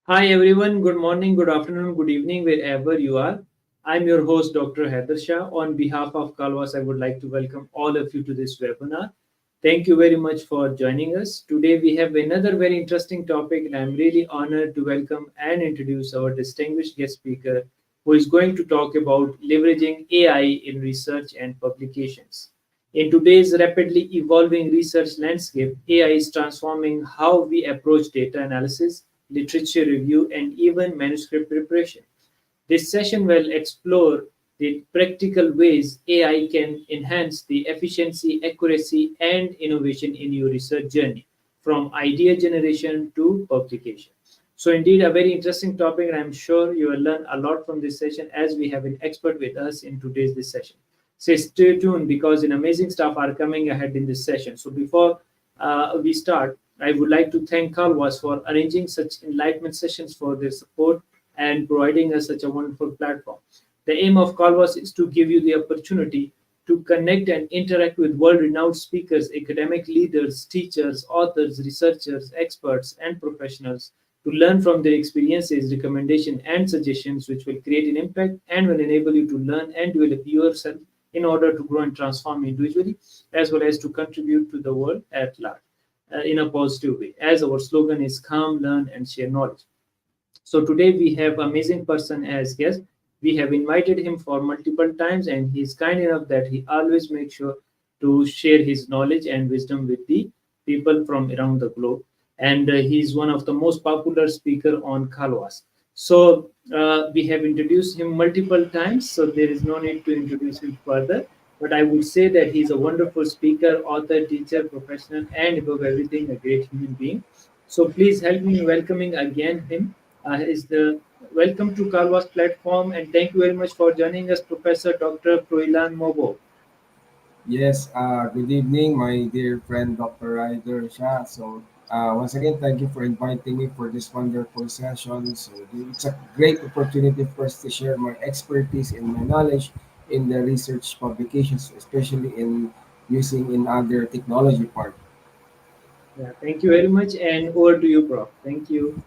Hi everyone, good morning, good afternoon, good evening, wherever you are. I'm your host, Dr. Haider Shah. On behalf of Kalwas, I would like to welcome all of you to this webinar. Thank you very much for joining us. Today we have another very interesting topic, and I'm really honored to welcome and introduce our distinguished guest speaker who is going to talk about leveraging AI in research and publications. In today's rapidly evolving research landscape, AI is transforming how we approach data analysis, literature review, and even manuscript preparation. This session will explore the practical ways AI can enhance the efficiency, accuracy, and innovation in your research journey, from idea generation to publication. So, indeed, a very interesting topic, and I'm sure you will learn a lot from this session as we have an expert with us in today's this session. So, stay tuned because an amazing stuff are coming ahead in this session. So, before we start, I would like to thank Calvas for arranging such enlightenment sessions for their support and providing us such a wonderful platform. The aim of Calvas is to give you the opportunity to connect and interact with world renowned speakers, academic leaders, teachers, authors, researchers, experts, and professionals to learn from their experiences, recommendations, and suggestions, which will create an impact and will enable you to learn and develop yourself in order to grow and transform individually, as well as to contribute to the world at large in a positive way. As our slogan is "Come, learn, and share knowledge." So today we have amazing person as guest. We have invited him for multiple times, and he's kind enough that he always makes sure to share his knowledge and wisdom with the people from around the globe. And he's one of the most popular speaker on Kalwas. So we have introduced him multiple times, so there is no need to introduce him further. But I would say that he's a wonderful speaker, author, teacher, professional, and above everything, a great human being. So please help me in welcoming again him. Is the welcome to Kalwas platform, and thank you very much for joining us, Professor Dr. FROILAN MOBO. Yes, good evening, my dear friend Dr. Haider Shah. Once again, thank you for inviting me for this wonderful session. It's a great opportunity for us to share my expertise and my knowledge in the research publications, especially in using in other technology part. Yeah, thank you very much, and over to you, Prof. Thank you.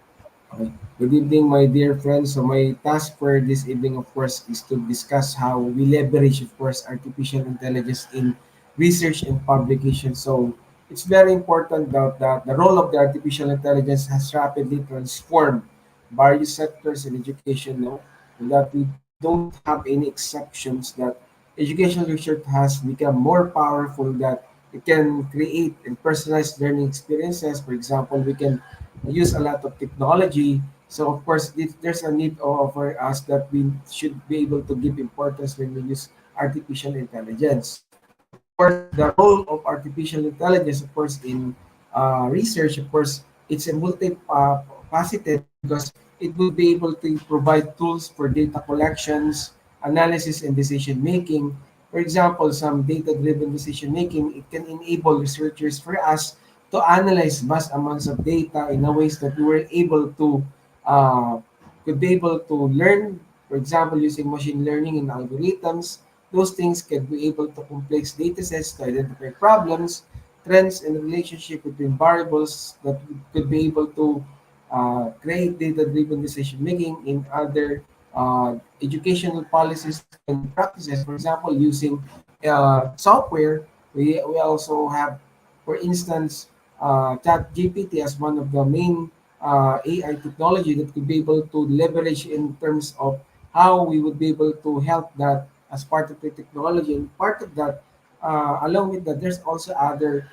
Okay. Good evening, my dear friends. So my task for this evening, of course, is to discuss how we leverage, of course, artificial intelligence in research and publication. So it's very important that the role of the artificial intelligence has rapidly transformed various sectors in education now, and that we don't have any exceptions that educational research has become more powerful that it can create and personalized learning experiences. For example, we can use a lot of technology. So of course, there's a need for us that we should be able to give importance when we use artificial intelligence. Of course, the role of artificial intelligence, of course, in research, of course, it's a multifaceted because it will be able to provide tools for data collections, analysis, and decision making. For example, some data-driven decision making, it can enable researchers for us to analyze vast amounts of data in a ways that we were able to uh, could be able to learn. For example, using machine learning and algorithms, those things can be able to complex data sets to identify problems, trends, and relationship between variables that could be able to create data-driven decision making in other educational policies and practices. For example, using software, we also have, for instance, Chat GPT as one of the main AI technology that could be able to leverage in terms of how we would be able to help that as part of the technology. And part of that, along with that, there's also other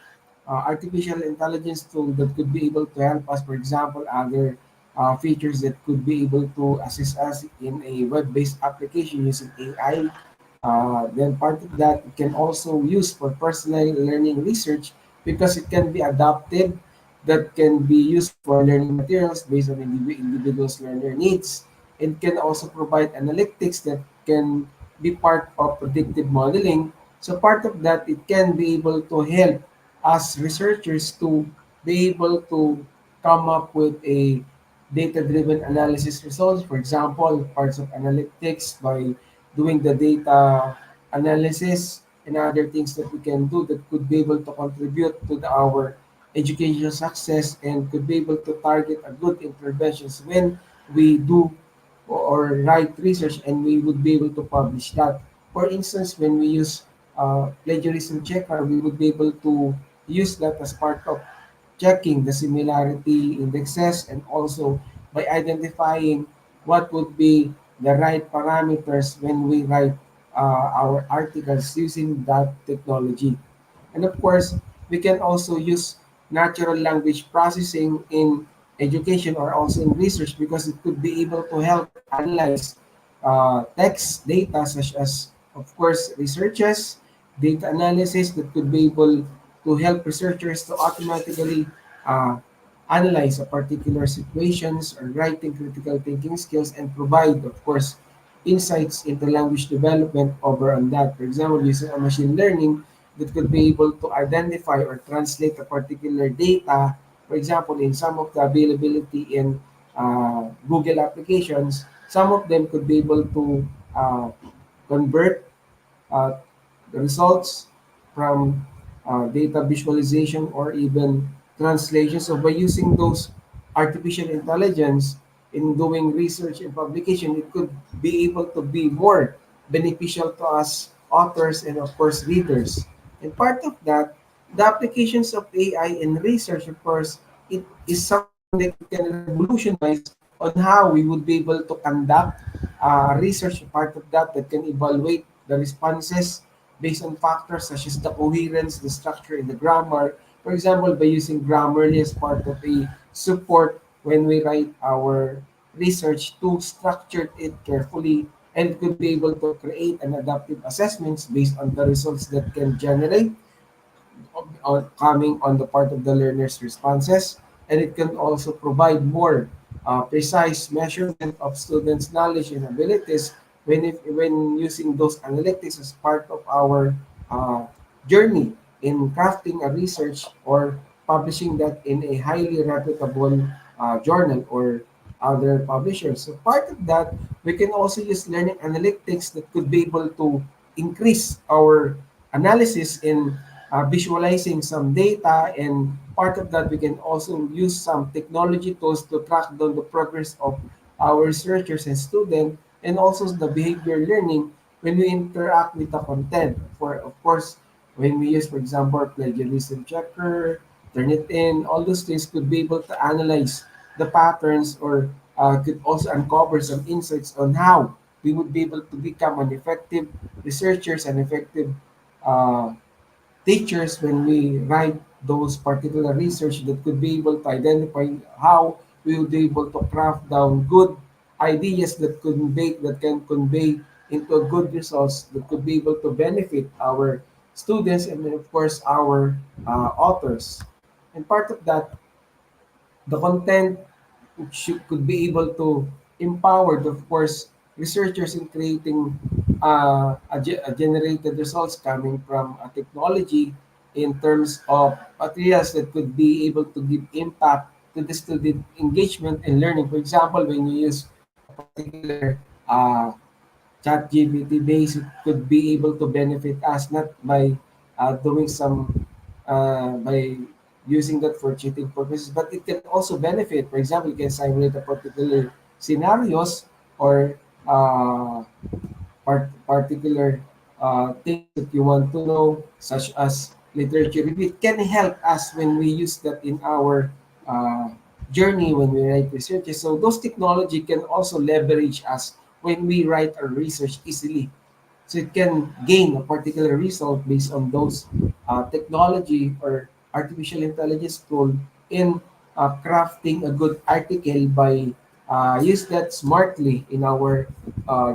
artificial intelligence tool that could be able to help us. For example, other features that could be able to assist us in a web-based application using AI. Then part of that it can also use for personal learning research because it can be adapted, that can be used for learning materials based on individual's learner needs, and can also provide analytics that can be part of predictive modeling. So part of that, it can be able to help us researchers to be able to come up with a data-driven analysis results. For example, parts of analytics by doing the data analysis and other things that we can do that could be able to contribute to our educational success and could be able to target a good interventions when we do or write research and we would be able to publish that. For instance, when we use plagiarism checker, we would be able to use that as part of checking the similarity indexes and also by identifying what would be the right parameters when we write our articles using that technology. And of course, we can also use natural language processing in education or also in research because it could be able to help analyze text data such as, of course, researches, data analysis that could be able to help researchers to automatically uh, analyze a particular situations or writing critical thinking skills and provide, of course, insights into language development over on that. For example, using a machine learning that could be able to identify or translate a particular data. For example, in some of the availability in Google applications, some of them could be able to convert uh, the results from data visualization or even translation. So by using those artificial intelligence in doing research and publication, it could be able to be more beneficial to us authors and of course readers. And part of that, the applications of AI in research, of course, it is something that it can revolutionize on how we would be able to conduct research. Part of that that can evaluate the responses based on factors such as the coherence, the structure, and the grammar. For example, by using Grammarly as part of a support when we write our research to structure it carefully and could be able to create an adaptive assessments based on the results that can generate coming on the part of the learner's responses, and it can also provide more precise measurement of students' knowledge and abilities when using those analytics as part of our uh, journey in crafting a research or publishing that in a highly reputable journal or other publishers. So part of that, we can also use learning analytics that could be able to increase our analysis in visualizing some data, and part of that we can also use some technology tools to track down the progress of our researchers and students and also the behavior learning when we interact with the content. For of course, when we use, for example, plagiarism checker, turn it in, all those things could be able to analyze the patterns or could also uncover some insights on how we would be able to become an effective researchers and effective uh, teachers when we write those particular research that could be able to identify how we would be able to craft down good ideas that can convey into a good results that could be able to benefit our students and then of course our authors. And part of that, the content could be able to empower, of course, researchers in creating a generated results coming from a technology in terms of materials that could be able to give impact to the student engagement and learning. For example, when you use a particular chat GPT base, it could be able to benefit us not by doing some by using that for cheating purposes, but it can also benefit. For example, you can simulate a particular scenarios or particular things that you want to know, such as literature review. It can help us when we use that in our uh, journey when we write researches. So those technology can also leverage us when we write our research easily. So it can gain a particular result based on those technology or artificial intelligence tool in crafting a good article by use that smartly in our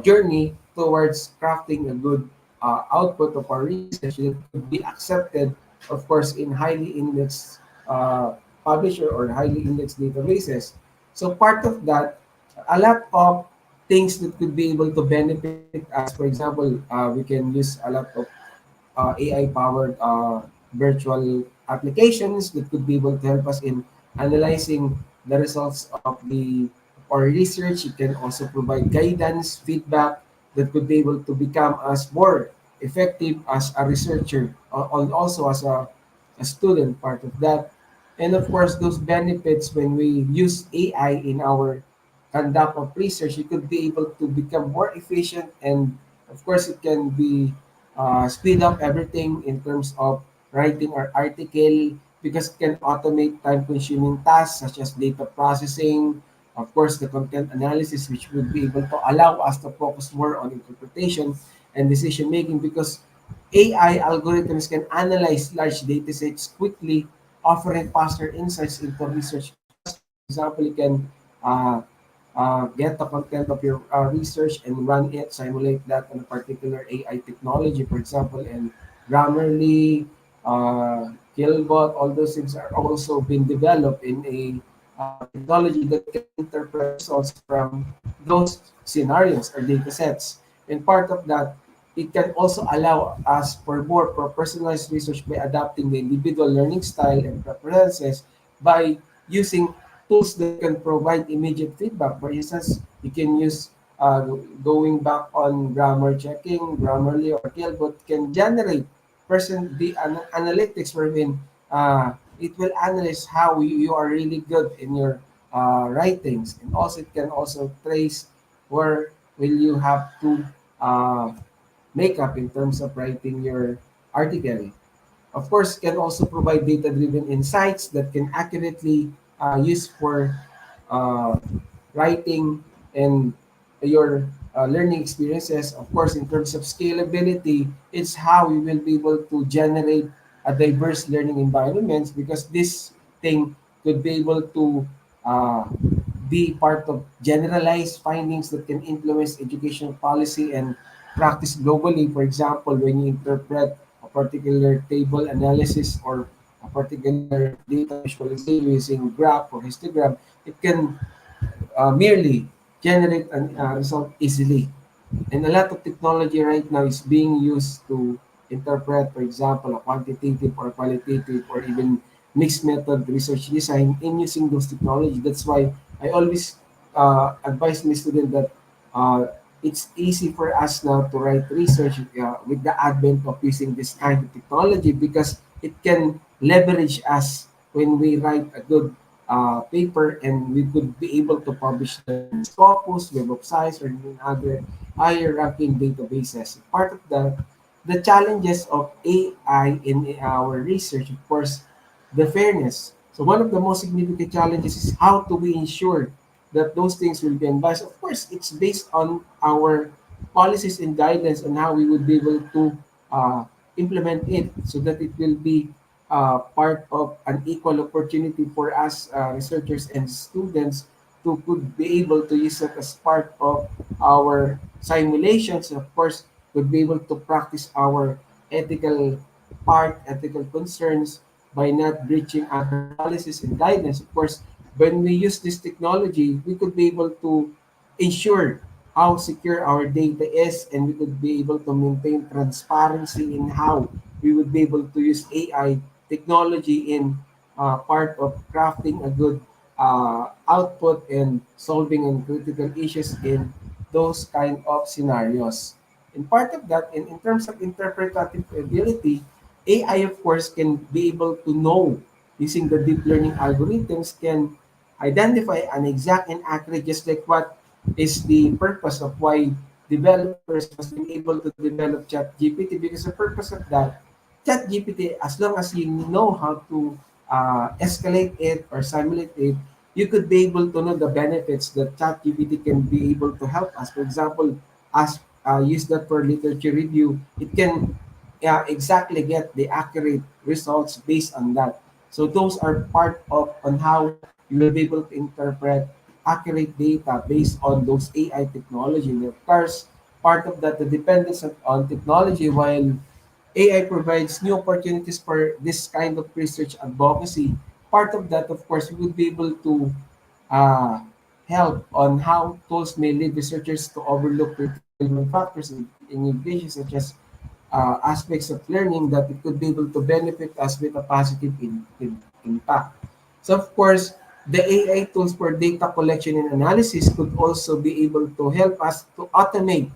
journey towards crafting a good output of our research that could be accepted, of course, in highly indexed publisher or highly indexed databases. So part of that, a lot of things that could be able to benefit us. For example, we can use a lot of AI-powered virtual applications that could be able to help us in analyzing the results of the or research. It can also provide guidance, feedback that could be able to become us more effective as a researcher, and also as a student. Part of that. And of course, those benefits when we use AI in our conduct of research, you could be able to become more efficient, and of course, it can be speed up everything in terms of writing our article because it can automate time-consuming tasks such as data processing, of course, the content analysis, which would be able to allow us to focus more on interpretation and decision making because AI algorithms can analyze large data sets quickly, offering faster insights into research questions. For example, you can uh, get the content of your research and run it, simulate that on a particular AI technology, for example, and Grammarly, Killbot, all those things are also being developed in a technology that can interpret results from those scenarios or data sets. And part of that, it can also allow us for more personalized research by adapting the individual learning style and preferences by using tools that can provide immediate feedback. For instance, you can use going back on grammar checking, Grammarly or Killbot can generate analytics wherein it will analyze how you are really good in your writings, and also it can also trace where will you have to uh, make up in terms of writing your article. Of course, can also provide data-driven insights that can accurately use for uh, writing and your learning experiences. Of course, in terms of scalability, it's how we will be able to generate a diverse learning environments because this thing could be able to uh, be part of generalized findings that can influence educational policy and practice globally. For example, when you interpret a particular table analysis or a particular data visualization using graph or histogram, it can merely generate a result easily. And a lot of technology right now is being used to interpret, for example, a quantitative or qualitative or even mixed method research design in using those technology. That's why I always advise my student that uh, it's easy for us now to write research with the advent of using this kind of technology because it can leverage us when we write a good paper, and we could be able to publish that in Scopus, Web of Science, or in other higher ranking databases. Part of the challenges of AI in our research, of course, the fairness. So one of the most significant challenges is how do we ensure that those things will be advised. Of course, it's based on our policies and guidelines on how we would be able to uh, implement it so that it will be part of an equal opportunity for us researchers and students to could be able to use it as part of our simulations. Of course, could be able to practice our ethical ethical concerns by not breaching other policies and guidelines. Of course, when we use this technology, we could be able to ensure how secure our data is, and we could be able to maintain transparency in how we would be able to use AI technology in part of crafting a good output and solving on critical issues in those kind of scenarios. And part of that, in terms of interpretative ability, AI, of course, can be able to know using the deep learning algorithms can identify an exact and accurate, just like what is the purpose of why developers has been able to develop ChatGPT, because the purpose of that ChatGPT, as long as you know how to escalate it or simulate it, you could be able to know the benefits that ChatGPT can be able to help us. For example, as use that for literature review, it can exactly get the accurate results based on that. So those are part of on how you will be able to interpret accurate data based on those AI technology. And of course, part of that, the dependence on technology, while AI provides new opportunities for this kind of research advocacy. Part of that, of course, we would be able to uh, help on how tools may lead researchers to overlook critical human factors in education, such as aspects of learning that it could be able to benefit us with a positive impact. So, of course, the AI tools for data collection and analysis could also be able to help us to automate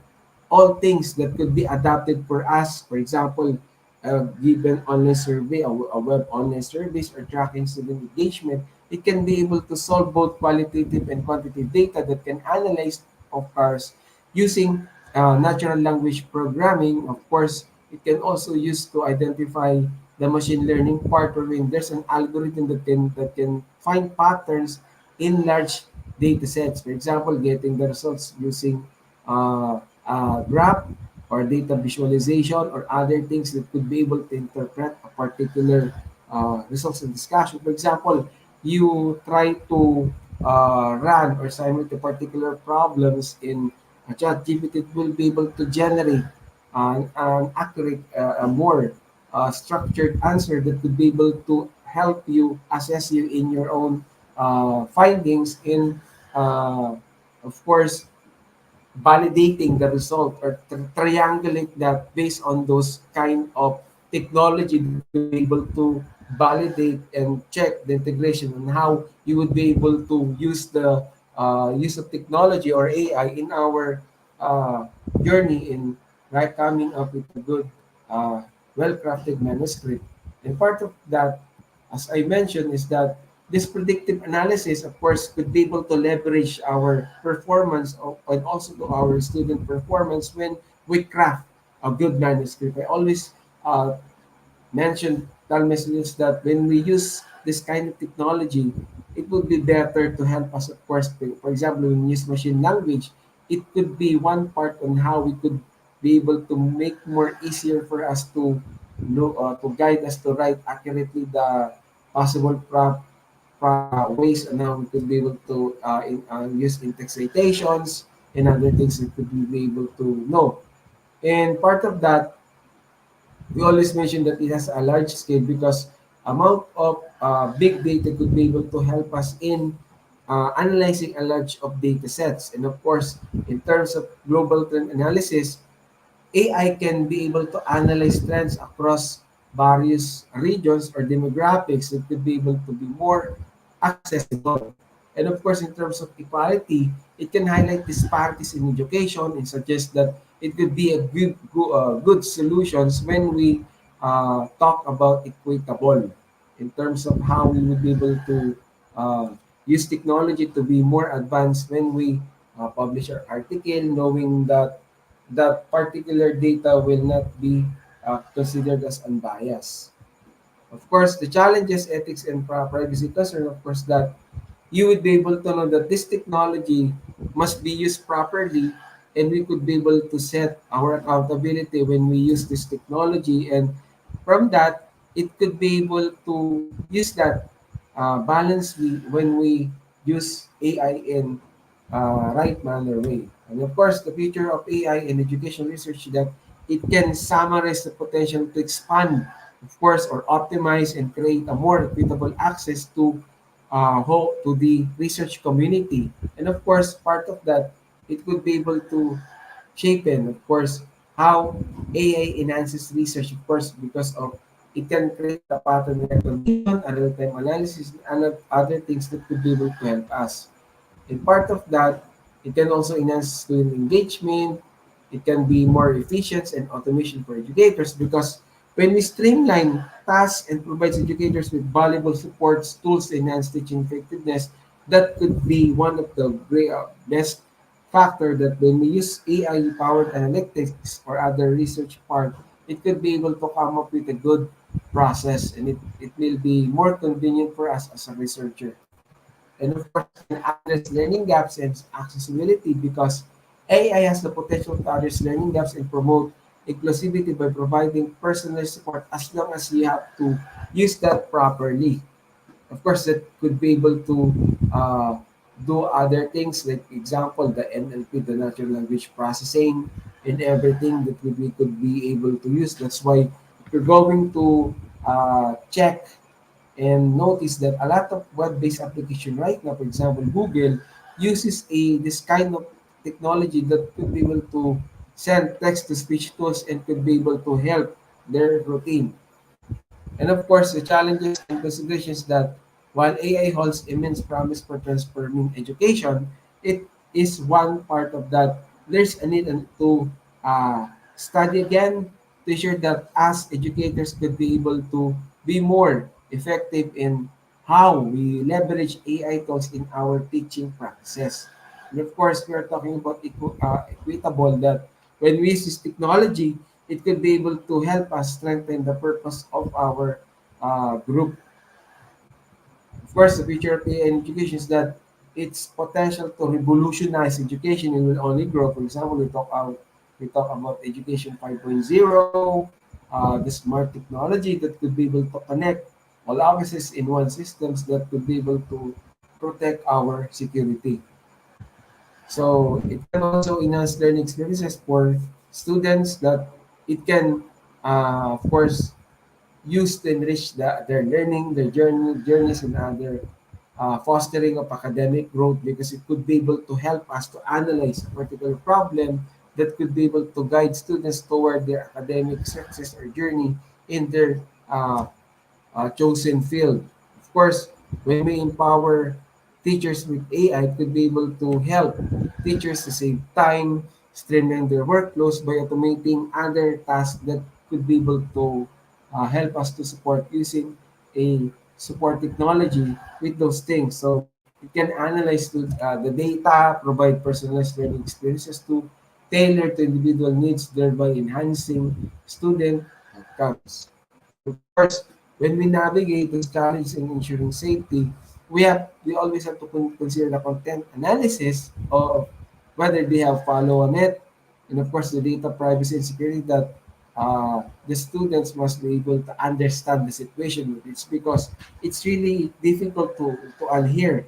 all things that could be adapted for us. For example, a given online survey, a web online service, or tracking student engagement, it can be able to solve both qualitative and quantitative data that can analyze, of course, using natural language programming. Of course, it can also use to identify the machine learning part, wherein there's an algorithm that can find patterns in large data sets. For example, getting the results using graph or data visualization or other things that could be able to interpret a particular results in discussion. For example, you try to run or simulate a particular problems in a chat GPT, it will be able to generate an accurate, a more structured answer that could be able to help you assess you in your own findings in, of course, validating the result or triangulate that based on those kind of technology that could be able to validate and check the integration and how you would be able to use the use of technology or AI in our uh, journey in right coming up with a good well-crafted manuscript. And part of that, as I mentioned, is that this predictive analysis, of course, could be able to leverage our performance and also to our student performance when we craft a good manuscript. I always tell my students that when we use this kind of technology, it would be better to help us, of course. For example, when we use machine language, it could be one part on how we could be able to make more easier for us to know, to guide us to write accurately the possible ways on how we could be able to use in-text citations and other things that could be able to know. And part of that, we always mention that it has a large scale because amount of big data could be able to help us in analyzing a large of data sets. And of course, in terms of global trend analysis, AI can be able to analyze trends across various regions or demographics that could be able to be more accessible. And of course, in terms of equality, it can highlight disparities in education and suggest that it could be a good solutions when we talk about equitable in terms of how we would be able to uh, use technology to be more advanced when we publish our article, knowing that that particular data will not be considered as unbiased. Of course, the challenges, ethics, and privacy concern, of course, that you would be able to know that this technology must be used properly and we could be able to set our accountability when we use this technology. And from that, it could be able to use that balance when we use AI in right manner way. And of course, the future of AI in education research that it can summarize the potential to expand, of course, or optimize and create a more equitable access to the research community. And of course, part of that, it could be able to shape in, of course, how AI enhances research, of course, because of it can create a pattern recognition, a real-time analysis, and other things that could be able to help us. And part of that, it can also enhance student engagement. It can be more efficient and automation for educators because when we streamline tasks and provides educators with valuable supports, tools to enhance teaching effectiveness, that could be one of the best factor that when we use AI-powered analytics or other research part, it could be able to come up with a good process and it will be more convenient for us as a researcher. And of course, it can address learning gaps and accessibility because AI has the potential to address learning gaps and promote inclusivity by providing personalized support as long as you have to use that properly. Of course, that could be able to do other things like example, the NLP, the natural language processing and everything that we could be able to use. That's why if you're going to check and notice that a lot of web-based application right now, for example, Google uses this kind of technology that could be able to send text-to-speech tools and could be able to help their routine. And of course, the challenges and considerations that while AI holds immense promise for transforming education, it is one part of that. There's a need to study again, to ensure that us educators could be able to be more effective in how we leverage AI tools in our teaching practices. And of course, we are talking about equitable that when we use this technology, it could be able to help us strengthen the purpose of our group. Of course, the future of AI in education is that its potential to revolutionize education it will only grow. For example, we talk about education 5.0, the smart technology that could be able to connect all offices in one systems that could be able to protect our security. So it can also enhance learning experiences for students that it can, of course, used to enrich their learning, their journeys, and other fostering of academic growth because it could be able to help us to analyze a particular problem that could be able to guide students toward their academic success or journey in their chosen field. Of course, when we empower teachers with AI, it could be able to help teachers to save time, streamline their workflows by automating other tasks that could be able to help us to support using a support technology with those things. So it can analyze the data, provide personalized learning experiences to tailor to individual needs, thereby enhancing student outcomes. And of course, when we navigate those challenges in ensuring safety, we always have to consider the content analysis of whether they have follow on it, and of course the data privacy and security that the students must be able to understand the situation. It's because it's really difficult to adhere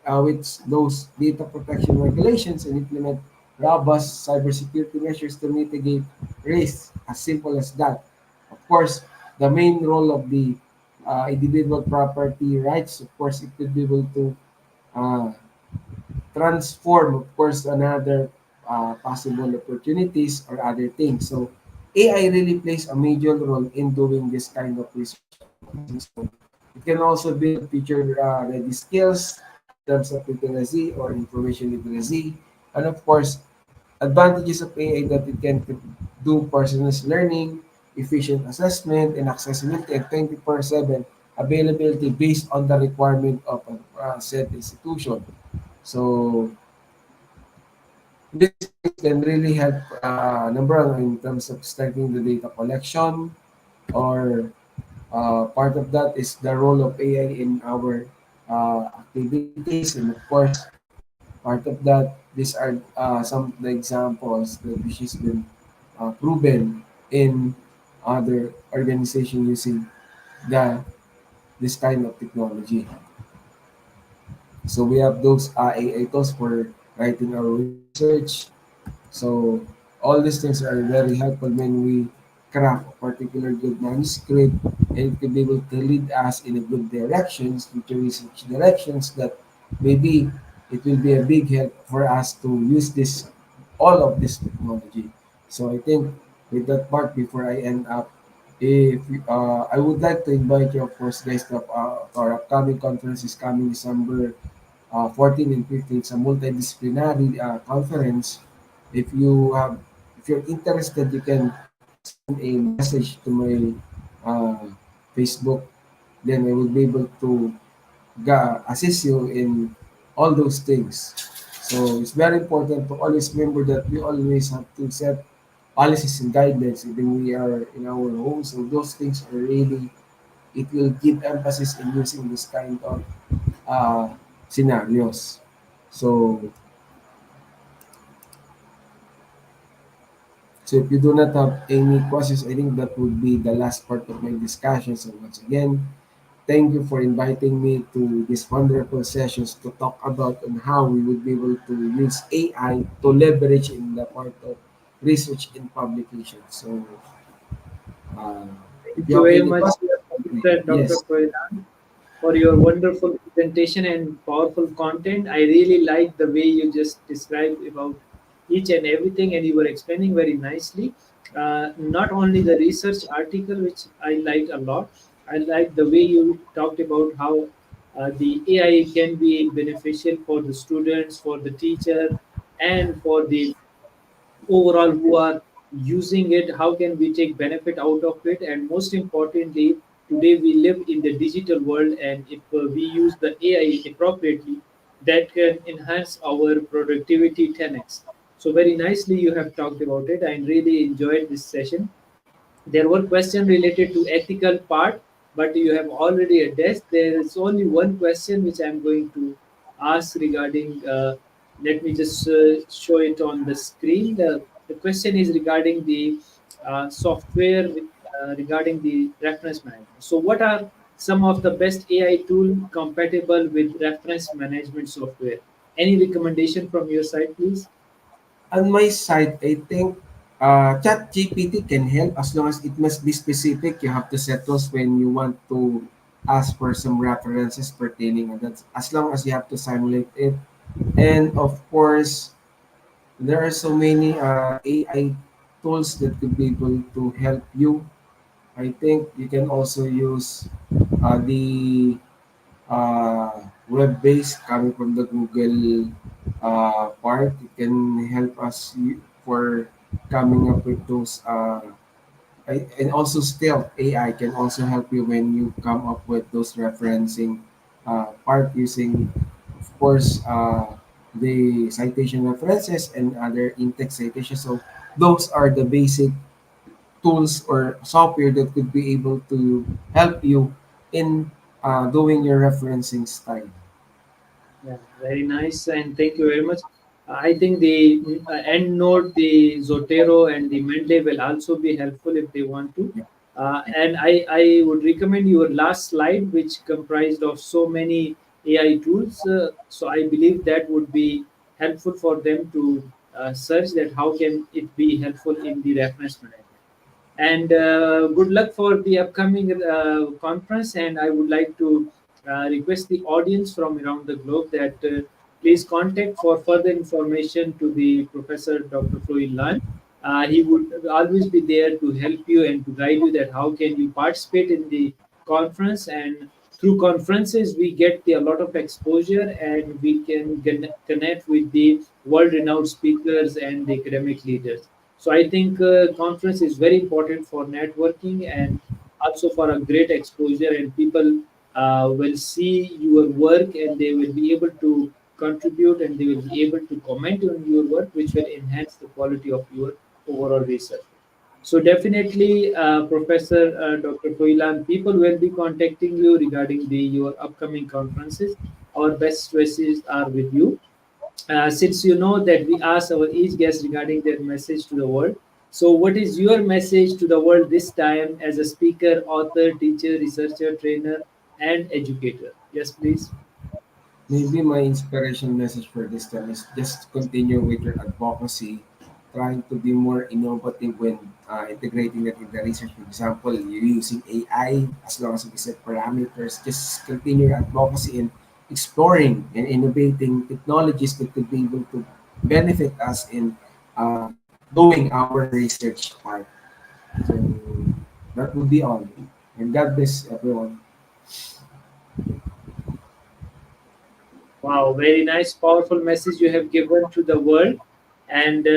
with those data protection regulations and implement robust cybersecurity measures to mitigate risks. As simple as that. Of course, the main role of the individual property rights, of course, it could be able to uh, transform, of course, another possible opportunities or other things. So AI really plays a major role in doing this kind of research advocacy. So it can also build future ready skills in terms of literacy or information literacy. And of course, advantages of AI that it can do personalized learning, efficient assessment, and accessibility at 24/7 availability based on the requirement of a said institution. So these things can really help number one in terms of starting the data collection or part of that is the role of AI in our activities and of course part of that these are some of the examples that which has been proven in other organization using the this kind of technology. So we have those AI tools for writing our research. So all these things are very helpful when we craft a particular good manuscript and it can be able to lead us in a good directions, future research directions that maybe it will be a big help for us to use this all of this technology. So I think with that part before I end up, if I would like to invite you of course guys to our upcoming conference is coming December 14 and 15. It's a multidisciplinary conference. If you have, if you're interested, you can send a message to my uh, Facebook. Then I will be able to assist you in all those things. So it's very important to always remember that we always have to set policies and guidelines even we are in our homes. So those things are really, it will give emphasis in using this kind of uh, scenarios. So, so if you do not have any questions, I think that would be the last part of my discussion. So once again, thank you for inviting me to this wonderful sessions to talk about on how we would be able to use AI to leverage in the part of research and publication. So, if Thank you you have very any much, questions, Dr. yes. FROILAN, for your wonderful presentation and powerful content. I really like the way you just described about each and everything, and you were explaining very nicely. Not only the research article, which I liked a lot, I like the way you talked about how the AI can be beneficial for the students, for the teacher, and for the overall who are using it, how can we take benefit out of it, and most importantly, today we live in the digital world, and if we use the AI appropriately, that can enhance our productivity 10x. So very nicely you have talked about it. I really enjoyed this session. There were questions related to ethical part, but you have already addressed. There is only one question which I'm going to ask regarding. Let me just show it on the screen. The question is regarding the software regarding the reference management. So, what are some of the best AI tool compatible with reference management software? Any recommendation from your side, please? On my side, I think Chat GPT can help as long as it must be specific. You have to set those when you want to ask for some references pertaining, and that's as long as you have to simulate it. And of course, there are so many AI tools that could be able to help you. I think you can also use the web-based coming from the Google part. It can help us for coming up with those. And also still AI can also help you when you come up with those referencing part using, of course, the citation references and other in-text citations. So those are the basic tools or software that could be able to help you in doing your referencing style. Yeah, very nice, and thank you very much. I think the EndNote, the Zotero, and the Mendeley will also be helpful if they want to. Yeah. And I would recommend your last slide, which comprised of so many AI tools. So I believe that would be helpful for them to search that how can it be helpful in the reference management. And good luck for the upcoming conference. And I would like to request the audience from around the globe that please contact for further information to the Professor Dr. FROILAN. He would always be there to help you and to guide you that how can you participate in the conference. And through conferences we get a lot of exposure, and we can connect with the world renowned speakers and the academic leaders. So I think conference is very important for networking and also for a great exposure, and people will see your work and they will be able to contribute and they will be able to comment on your work, which will enhance the quality of your overall research. So definitely, Professor Dr. Koilan, people will be contacting you regarding the your upcoming conferences. Our best wishes are with you. Since you know that we ask our each guest regarding their message to the world. So, what is your message to the world this time as a speaker, author, teacher, researcher, trainer, and educator? Yes, please. Maybe my inspiration message for this time is just continue with your advocacy, trying to be more innovative when integrating that in the research. For example, you're using AI as long as we set parameters. Just continue your advocacy and exploring and innovating technologies that could be able to benefit us in uh, doing our research part. So that would be all. And God bless everyone. Wow, very nice, powerful message you have given to the world. And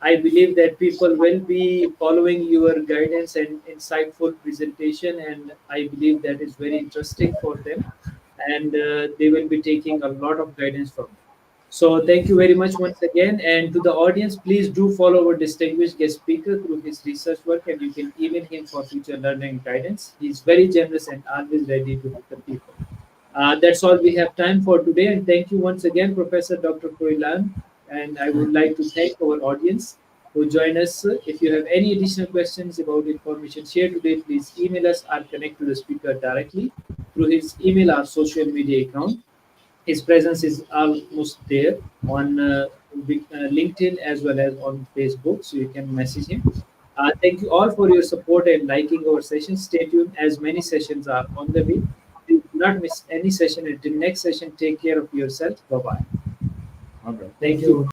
I believe that people will be following your guidance and insightful presentation. And I believe that is very interesting for them. And they will be taking a lot of guidance from you. So, thank you very much once again. And to the audience, please do follow our distinguished guest speaker through his research work, and you can email him for future learning and guidance. He's very generous and always ready to help the people. That's all we have time for today. And thank you once again, Professor Dr. Koilan. And I would like to thank our audience who join us. If you have any additional questions about information shared today, please email us or connect to the speaker directly through his email or social media account. His presence is almost there on LinkedIn as well as on Facebook, so you can message him. Thank you all for your support and liking our session. Stay tuned as many sessions are on the way. Please do not miss any session. Until next session, take care of yourself. Bye bye. All right. Thank Thank you. you.